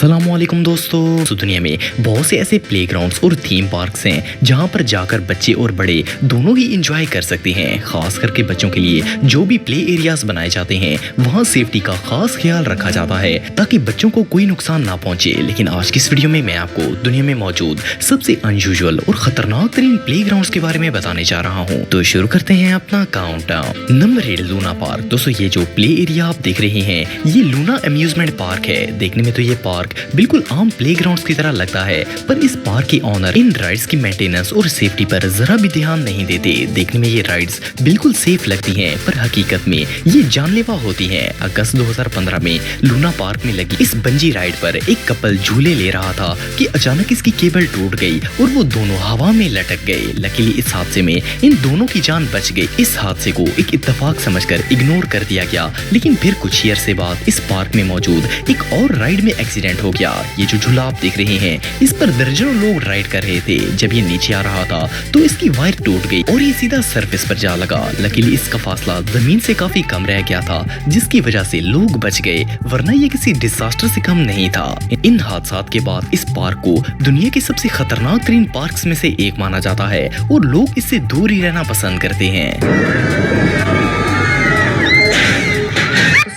अस्सलामुअलैकुम दोस्तों। तो दुनिया में बहुत से ऐसे प्लेग्राउंड्स और थीम पार्क्स हैं जहां पर जाकर बच्चे और बड़े दोनों ही एंजॉय कर सकते हैं। खास करके बच्चों के लिए जो भी प्ले एरियाज बनाए जाते हैं वहां सेफ्टी का खास ख्याल रखा जाता है ताकि बच्चों को कोई नुकसान ना पहुंचे। लेकिन आज की इस वीडियो में मैं आपको दुनिया में मौजूद सबसे अनयूजुअल और खतरनाक तरीन प्लेग्राउंड्स के बारे में बताने जा रहा हूँ। तो शुरू करते हैं अपना काउंटडाउन। Number 8 Luna park. दोस्तों ये जो प्ले एरिया आप देख रहे हैं ये लूना अम्यूजमेंट पार्क है। देखने में तो ये पार्क बिल्कुल आम प्लेग्राउंड्स की तरह लगता है, पर इस पार्क के ऑनर इन राइड्स की मेंटेनेंस और सेफ्टी पर जरा भी ध्यान नहीं देते। देखने में ये राइड्स बिल्कुल सेफ लगती हैं, पर हकीकत में ये जानलेवा होती हैं। अगस्त 2015 में लूना पार्क में लगी इस बंजी राइड पर एक कपल झूले ले रहा था कि अचानक इसकी केबल टूट गई और वो दोनों हवा में लटक गए। लकीली इस हादसे में इन दोनों की जान बच गई। इस हादसे को एक इत्तेफाक समझकर इग्नोर कर दिया गया, लेकिन फिर कुछ ईयर से बाद इस पार्क में मौजूद एक और राइड में एक्सीडेंट हो गया। ये जो झूला आप देख रहे हैं इस पर दर्जनों लोग राइड कर रहे थे। जब ये नीचे आ रहा था तो इसकी वायर टूट गई और ये सीधा सरफेस पर जा लगा। लकीली इसका फासला जमीन से काफी कम रह गया था, जिसकी वजह से लोग बच गए, वरना ये किसी डिजास्टर से कम नहीं था। इन हादसात के बाद इस पार्क को दुनिया के सबसे खतरनाक तरीन पार्क्स में से एक माना जाता है और लोग इससे दूर ही रहना पसंद करते हैं।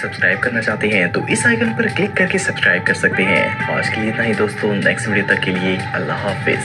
सब्सक्राइब करना चाहते हैं तो इस आइकन पर क्लिक करके सब्सक्राइब कर सकते हैं। आज के लिए इतना ही दोस्तों, नेक्स्ट वीडियो तक के लिए अल्लाह हाफिज।